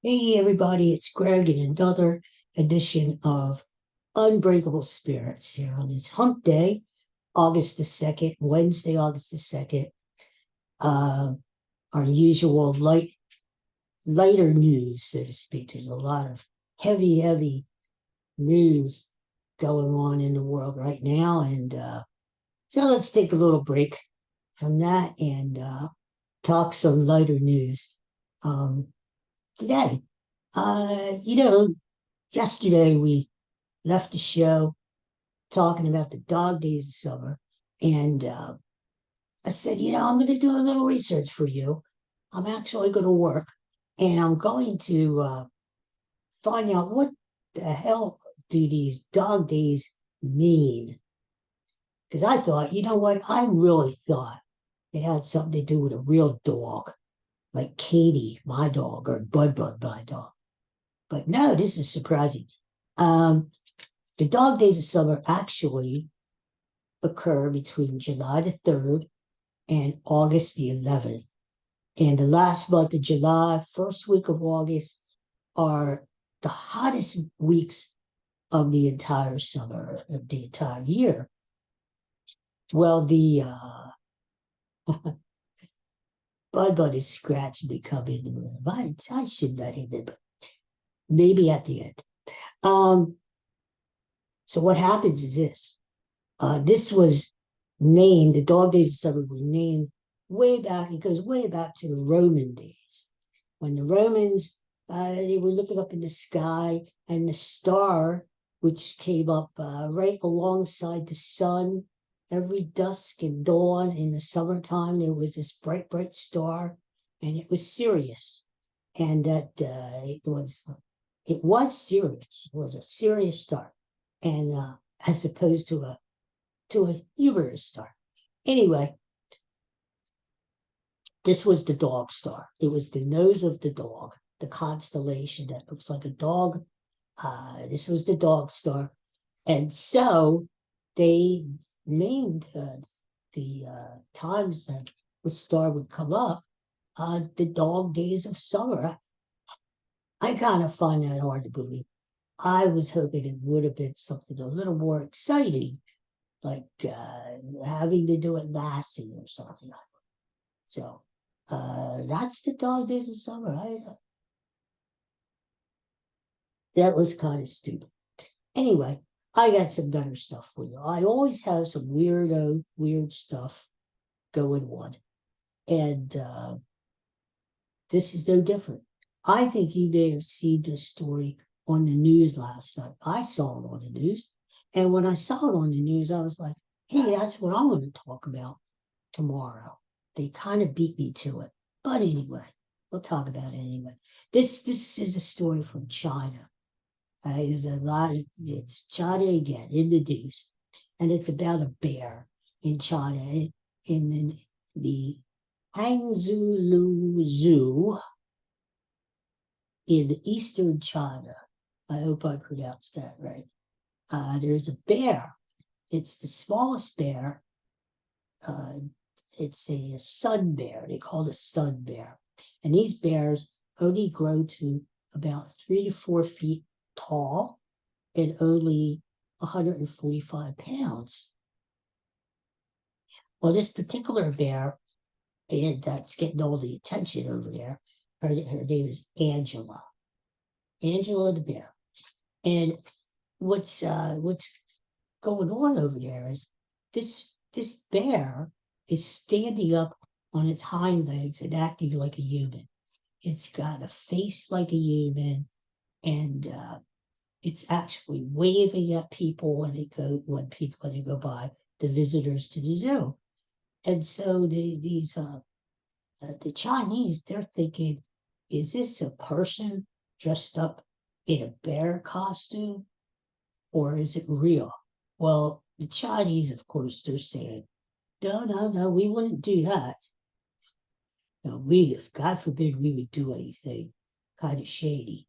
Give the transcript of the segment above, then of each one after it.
Hey everybody, it's Greg in another edition of Unbreakable Spirits here on this hump day, August the 2nd, Wednesday, August the 2nd. Uh, our usual lighter news, so to speak. There's a lot of heavy news going on in the world right now. And so let's take a little break from that and talk some lighter news um, today. You know, yesterday we left the show talking about the dog days of summer. And I said, I'm going to do a little research for you. I'm actually going to work and I'm going to find out what the hell do these dog days mean? Because I thought, you know what? I really thought it had something to do with a real dog, like Katie, my dog, or Bud, my dog. But no, this is surprising. Um, the dog days of summer actually occur between July the 3rd and August the 11th. And the last month of July, first week of August are the hottest weeks of the entire summer, of the entire year. Well, the Bud is scratching to come in the room. I should let him in, but maybe at the end. Um, so what happens is this. This was named, the dog days of summer were named way back, it goes way back to the Roman days. When the Romans, they were looking up in the sky and the star, which came up right alongside the sun every dusk and dawn in the summertime, there was this bright star and it was Sirius. And that it was Sirius, it was a Sirius star. And as opposed to a humorous star. Anyway, this was the dog star. It was the nose of the dog, the constellation that looks like a dog. This was the dog star. And so they named the times that the star would come up the dog days of summer. I kind of find that hard to believe. I was hoping it would have been something a little more exciting, like having to do it Lassie or something. So that's the dog days of summer. That was kind of stupid. Anyway, I got some better stuff for you. I always have some weird stuff going on, and this is no different. I think you may have seen this story on the news last night. I saw it on the news, and when I saw it on the news, I was like, "Hey, that's what I'm going to talk about tomorrow." They kind of beat me to it. But anyway, we'll talk about it anyway. This is a story from China. There's a lot of it's China again in the news, and it's about a bear in China in the Hangzhou Zoo in eastern China. I hope I pronounced that right. There's a bear. It's the smallest bear. Uh, it's a sun bear. They call it a sun bear. And these bears only grow to about 3 to 4 feet tall and only 145 pounds. Well, this particular bear, and that's getting all the attention over there, her name is Angela. Angela the bear. And what's going on over there is this bear is standing up on its hind legs and acting like a human. It's got a face like a human, and it's actually waving at people when they go by, the visitors to the zoo. And so the Chinese, they're thinking, is this a person dressed up in a bear costume or is it real? Well, the Chinese, of course, they're saying, no, we wouldn't do that. No, God forbid, we would do anything kind of shady.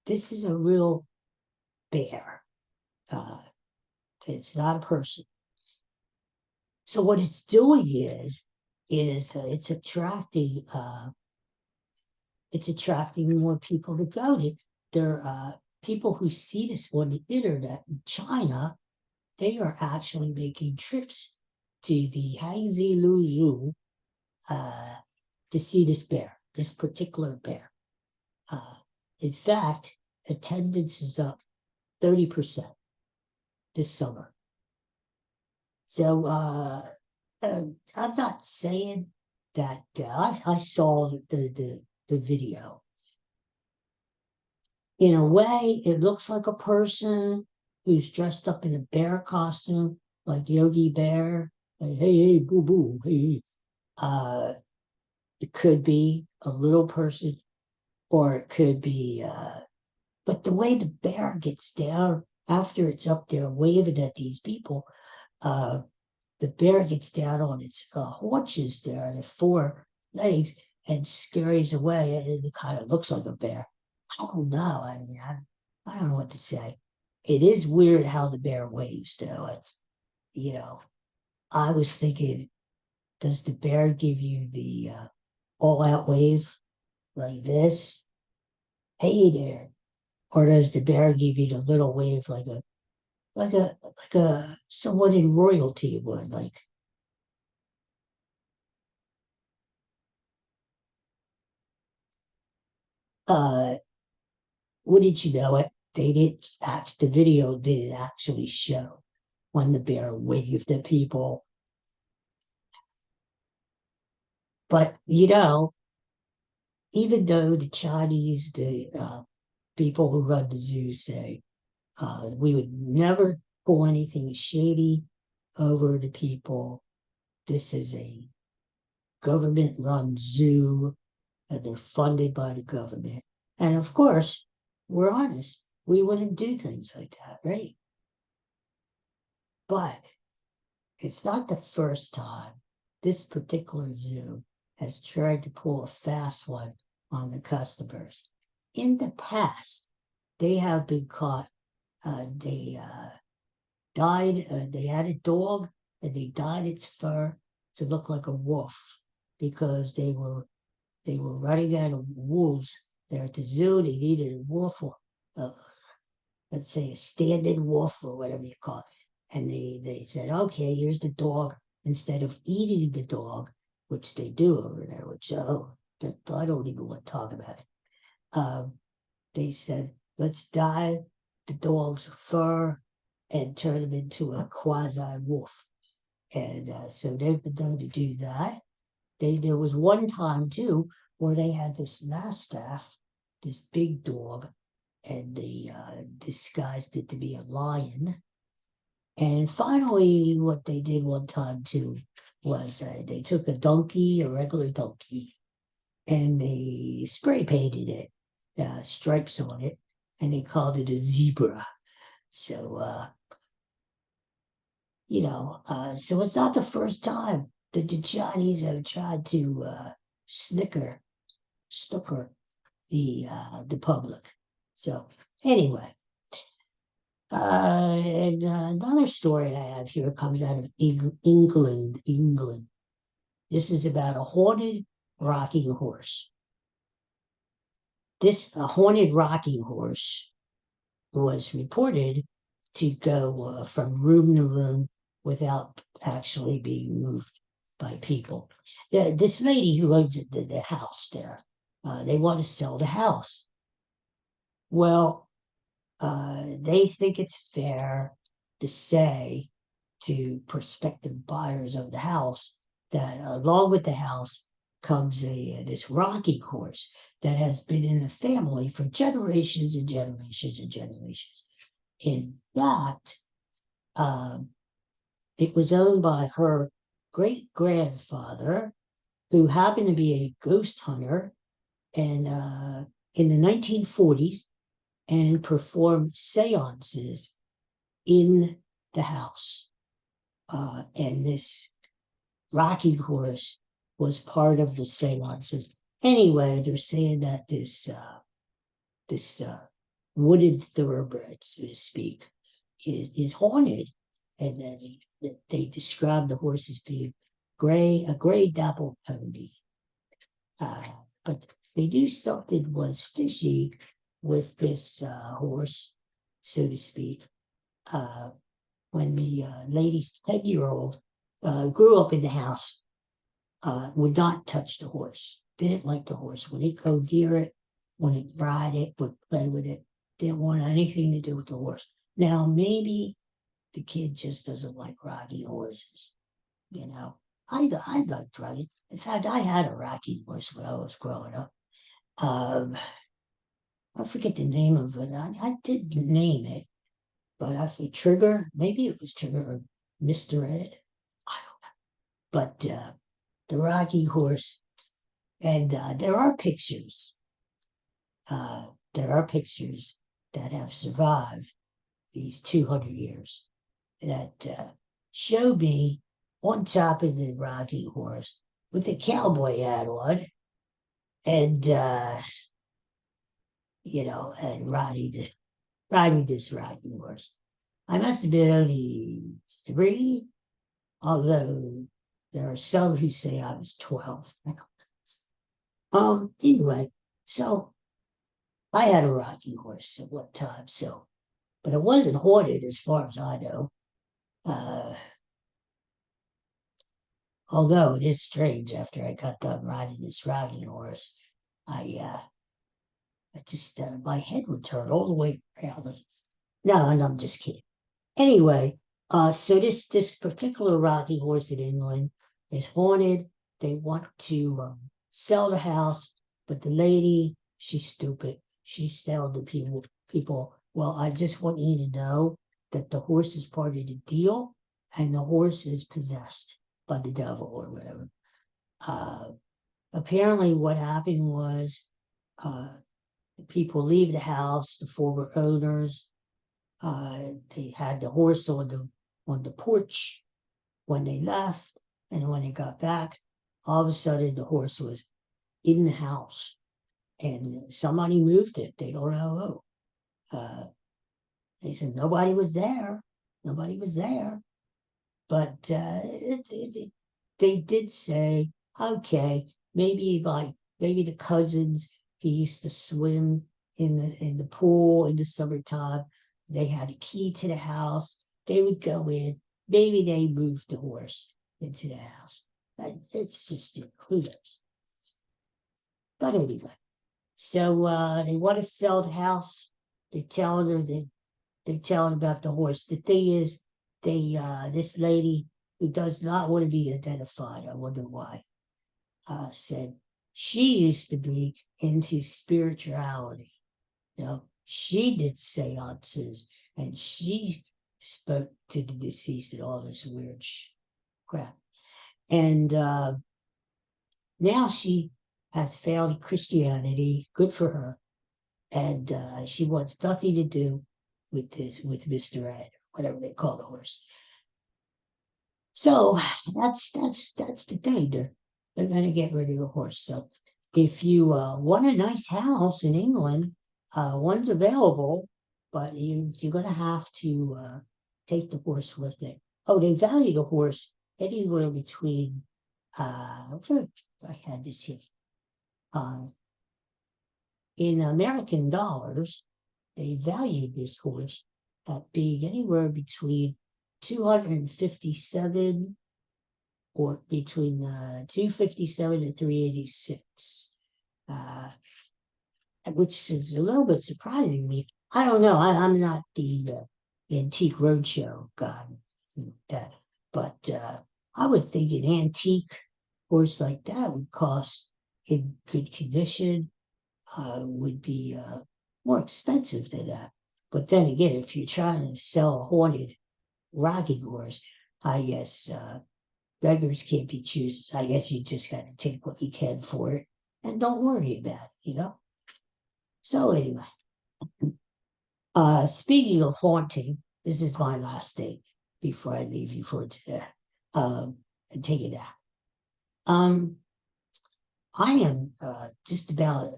This is a real bear. Uh, it's not a person. So what it's doing is it's attracting it's attracting more people to go to. There are people who see this on the internet in China. They are actually making trips to the Hangzhou Zoo uh, to see this particular bear. Uh, in fact, attendance is up 30% this summer. So I'm not saying that I saw the video. In a way, it looks like a person who's dressed up in a bear costume, like Yogi Bear. Like, hey, hey, boo, boo, hey. It could be a little person, or it could be, but the way the bear gets down after it's up there waving at these people, uh, the bear gets down on its haunches there and its four legs and scurries away. And it kind of looks like a bear. I don't know. I mean, I don't know what to say. It is weird how the bear waves, though. It's, you know, I was thinking, does the bear give you the all out wave like this? Hey there. Or does the bear give you the little wave like a someone in royalty would, like, uh wouldn't you know it? They didn't act, the video didn't actually show when the bear waved at people. But even though the Chinese, the people who run the zoo say we would never pull anything shady over to people. This is a government run zoo and they're funded by the government. And of course, we're honest. We wouldn't do things like that, right? But it's not the first time this particular zoo has tried to pull a fast one on the customers. In the past, they have been caught. They dyed. They had a dog, and they dyed its fur to look like a wolf because they were running out of wolves there at the zoo. They needed a wolf, or let's say a stand-in wolf or whatever you call it. And they said, okay, here's the dog. Instead of eating the dog, which they do over there, which I don't even want to talk about it. They said, let's dye the dog's fur and turn him into a quasi wolf. And so they've been done to do that. There was one time too where they had this mastiff, this big dog, and they disguised it to be a lion. And finally, what they did one time too was they took a donkey, a regular donkey, and they spray painted it, stripes on it, and they called it a zebra. So, so it's not the first time that the Chinese have tried to snooker the public. So anyway, and another story I have here comes out of England. England. This is about a haunted rocking horse. This haunted rocking horse was reported to go from room to room without actually being moved by people. This lady who owns the house there, they want to sell the house. Well, they think it's fair to say to prospective buyers of the house that along with the house comes this rocking horse that has been in the family for generations and generations and generations. In fact, it was owned by her great grandfather, who happened to be a ghost hunter, and in the 1940s, and performed seances in the house. And this rocking horse was part of the seances. Anyway, they're saying that this wooded thoroughbred, so to speak, is haunted, and then they describe the horse as being a gray dapple pony. But they do something was fishy with this horse, so to speak. When the lady's 10-year-old grew up in the house, would not touch the horse, didn't like the horse, wouldn't go near it, wouldn't ride it, would play with it, didn't want anything to do with the horse. Now, maybe the kid just doesn't like rocking horses, you know. I liked riding. In fact, I had a rocking horse when I was growing up. Um, I forget the name of it. I did name it, but I think Trigger, maybe it was Trigger or Mr. Ed. I don't know. But the rocking horse, and uh, there are pictures that have survived these 200 years that show me on top of the rocking horse with a cowboy hat on and, and riding this rocking horse. I must have been only 3, although there are some who say I was 12. Anyway, so I had a rocking horse at one time, so, but it wasn't haunted as far as I know. Uh, Although it is strange, after I got done riding this rocking horse, I just, my head would turn all the way around. No, and I'm just kidding. Anyway, so this particular rocking horse in England is haunted. They want to sell the house, but the lady, she's stupid. She's selling to people. Well, I just want you to know that the horse is part of the deal, and the horse is possessed by the devil or whatever. Uh, Apparently, what happened was uh, people leave the house, the former owners, they had the horse on the porch when they left, and when they got back, all of a sudden the horse was in the house, and somebody moved it. They don't know who. They said nobody was there. Nobody was there. But they did say, okay, maybe the cousins he used to swim in the pool in the summertime. They had a key to the house. They would go in. Maybe they moved the horse into the house. It's just who knows. But anyway, so they want to sell the house. They're telling her that they're telling about the horse. The thing is, this lady who does not want to be identified, I wonder why, said she used to be into spirituality. You know, she did seances and she spoke to the deceased and all this weird crap. And now she has found Christianity, good for her, and she wants nothing to do with Mr. Ed, whatever they call the horse. So that's the thing. They're going to get rid of the horse. So if you want a nice house in England, one's available, but you're going to have to take the horse with it. Oh, they value the horse anywhere between. I had this here. In American dollars, they valued this horse at being anywhere between 257 or between 257 and 386, which is a little bit surprising me. I don't know. I'm not the antique roadshow guy, that, but I would think an antique horse like that would cost in good condition would be more expensive than that. But then again, if you're trying to sell a haunted rocking horse, I guess beggars can't be choosers. I guess you just got to take what you can for it and don't worry about it. So anyway, speaking of haunting, this is my last thing before I leave you for today and take it out. I am just about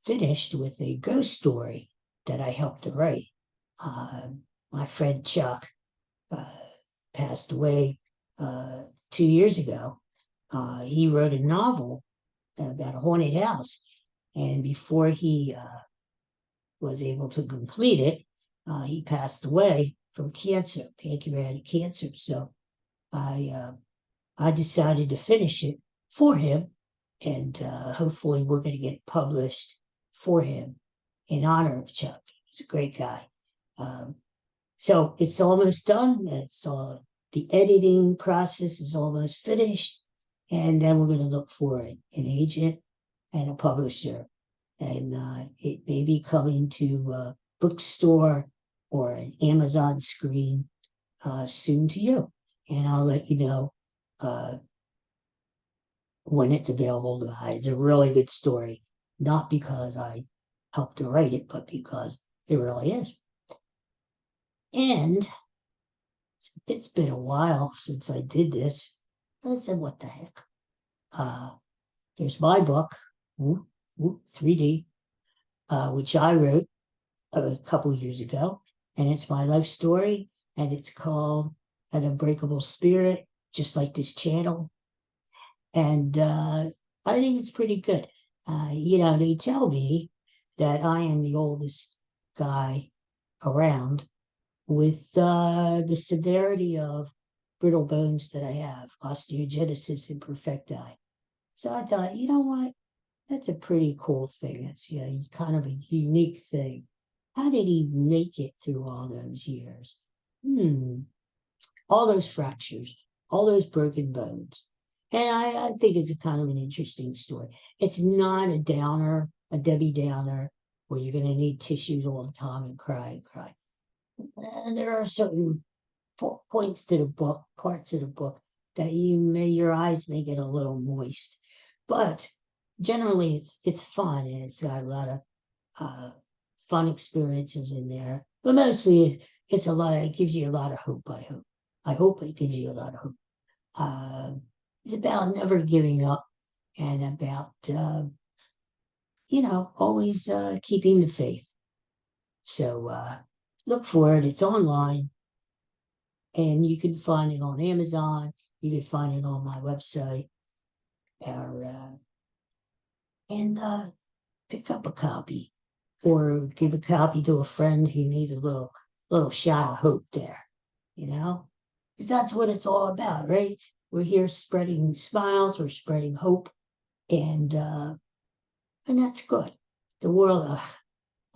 finished with a ghost story that I helped to write. My friend Chuck passed away 2 years ago. He wrote a novel about a haunted house. And before he was able to complete it, he passed away from cancer, pancreatic cancer. So I decided to finish it for him, and hopefully we're going to get it published for him in honor of Chuck. He's a great guy. So it's almost done. It's the editing process is almost finished, and then we're going to look for an agent and a publisher, and it may be coming to a bookstore or an Amazon screen soon to you, and I'll let you know when it's available to buy. It's a really good story, not because I helped to write it, but because it really is. And it's been a while since I did this. I said, what the heck? There's my book, 3D, which I wrote a couple years ago, and it's my life story, and it's called An Unbreakable Spirit, just like this channel. And I think it's pretty good. They tell me that I am the oldest guy around with the severity of brittle bones that I have, osteogenesis imperfecti. So I thought, you know what? That's a pretty cool thing. That's kind of a unique thing. How did he make it through all those years? All those fractures, all those broken bones. And I think it's a kind of an interesting story. It's not a downer, a Debbie Downer, where you're going to need tissues all the time and cry and cry. And there are certain points to the book, parts of the book, that your eyes may get a little moist. But generally, it's fun, and it's got a lot of fun experiences in there. But mostly, it gives you a lot of hope. I hope it gives you a lot of hope. It's about never giving up, and about always keeping the faith. So look for it. It's online, and you can find it on Amazon. You can find it on my website, and pick up a copy, or give a copy to a friend who needs a little shot of hope there. Because that's what it's all about, right? We're here spreading smiles, we're spreading hope, and that's good. The world,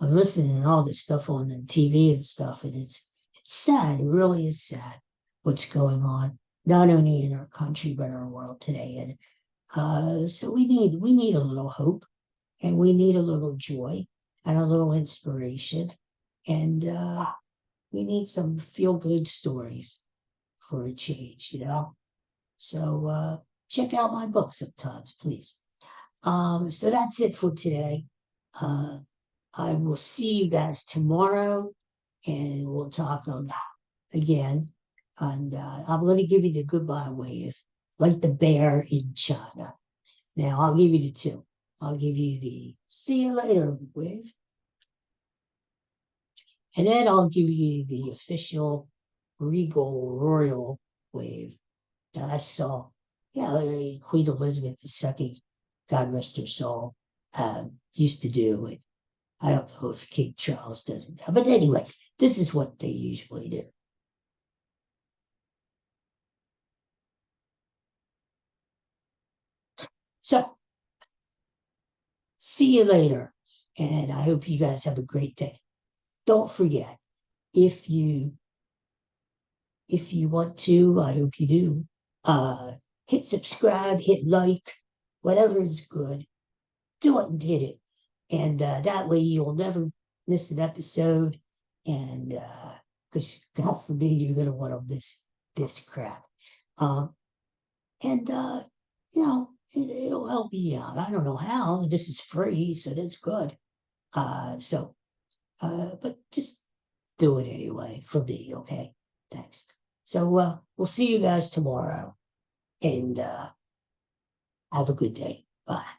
I'm listening to all this stuff on the TV and stuff, and it's sad. It really is sad what's going on, not only in our country but our world today. And so we need a little hope, and we need a little joy and a little inspiration, and we need some feel-good stories for a change, So check out my book sometimes, please. So that's it for today. I will see you guys tomorrow, and we'll talk again. And I'm going to give you the goodbye wave, like the bear in China. Now, I'll give you the two. I'll give you the see you later wave. And then I'll give you the official regal royal wave that I saw. Queen Elizabeth II, God rest her soul, used to do it. I don't know if King Charles does it now. But anyway, this is what they usually do. So, see you later. And I hope you guys have a great day. Don't forget, if you want to, I hope you do, hit subscribe, hit like, whatever is good. Do it and hit it. And that way you'll never miss an episode. And because God forbid you're going to want to miss this crap. And it'll help me out. I don't know how. This is free, so that's good. But just do it anyway for me, okay? Thanks. So we'll see you guys tomorrow, and have a good day. Bye.